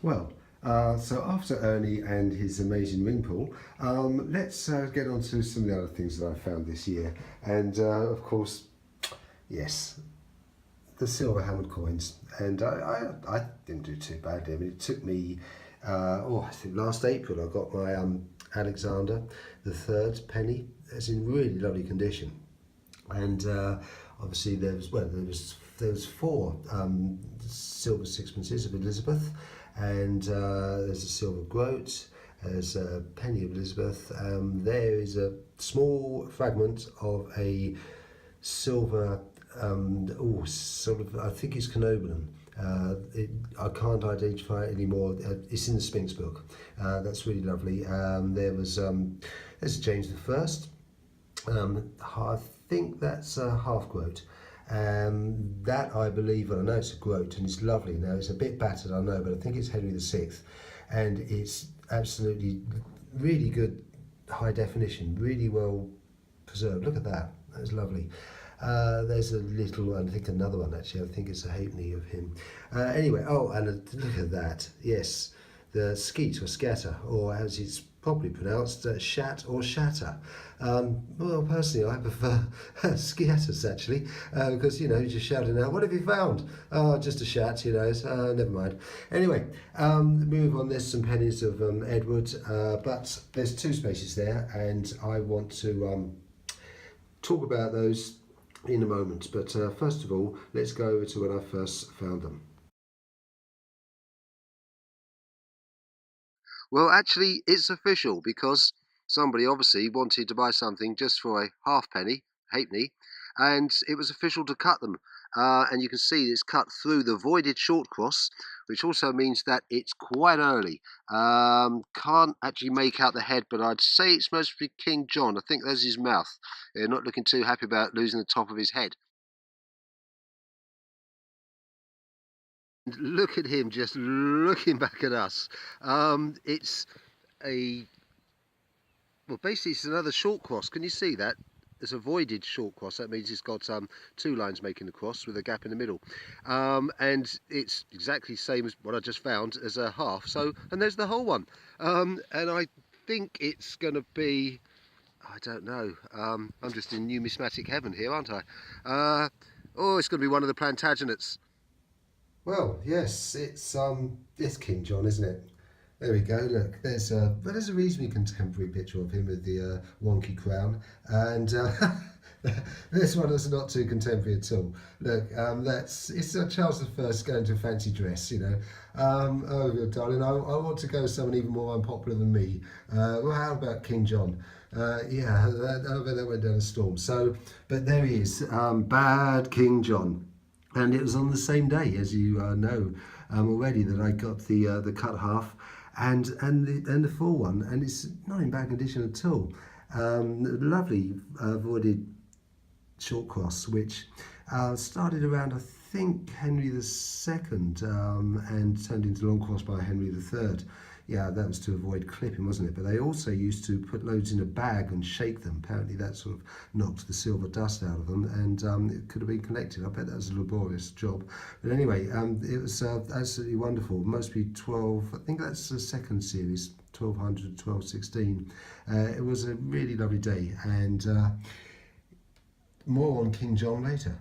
Well, so after Ernie and his amazing ring pull, let's get on to some of the other things that I found this year. And of course, yes, the silver hammered coins. And I didn't do too badly. I mean, it took me, I think last April I got my Alexander the third penny. It's in really lovely condition. And obviously there was four silver sixpences of Elizabeth, and there's a silver groat, there's a penny of Elizabeth. There is a small fragment of a silver, I think it's Canoblin. I can't identify it anymore. It's in the Sphinx book. That's really lovely. There's James the First. I think that's a half groat. That I believe, and I know it's a groat and it's lovely. Now it's a bit battered, I know, but I think it's Henry VI, and it's absolutely really good high definition, really well preserved. Look at that, that's lovely. There's a little, I think another one actually, I think it's a halfpenny of him. Anyway, and look at that, yes, the skeet or scatter, or as it's properly pronounced, shat or shatter. Well, personally, I prefer scatters actually, because you're just shouting out, "What have you found?" "Oh, just a shat," so never mind. Anyway, move on. There's some pennies of Edward, but there's two spaces there, and I want to talk about those in a moment. But first of all, let's go over to when I first found them. Well, actually, it's official because somebody obviously wanted to buy something just for a halfpenny, and it was official to cut them. And you can see it's cut through the voided short cross, which also means that it's quite early. Can't actually make out the head, but I'd say it's mostly King John. I think there's his mouth. Not looking too happy about losing the top of his head. Look at him just looking back at us. It's a Well, basically, it's another short cross. Can you see that? It's a voided short cross. That means it's got two lines making the cross with a gap in the middle. And it's exactly the same as what I just found as a half. So, and there's the whole one. And I think it's going to be, I don't know. I'm just in numismatic heaven here, aren't I? It's going to be one of the Plantagenets. Well, yes, it's King John, isn't it? There we go. Look, there's a reasonably contemporary picture of him with the wonky crown, and this one is not too contemporary at all. Look, it's Charles I going to a fancy dress, Oh, darling, I want to go with someone even more unpopular than me. Well, how about King John? Yeah, I bet that went down a storm. So, but there he is, bad King John. And it was on the same day, as you know already, that I got the cut half and the full one, and it's not in bad condition at all. Lovely voided short cross, which started around, I think, Henry II, and turned into long cross by Henry III. Yeah, that was to avoid clipping, wasn't it? But they also used to put loads in a bag and shake them. Apparently that sort of knocked the silver dust out of them, and it could have been collected. I bet that was a laborious job. But anyway, it was absolutely wonderful. Mostly 12, I think that's the second series, 1200, 1216. It was a really lovely day, and more on King John later.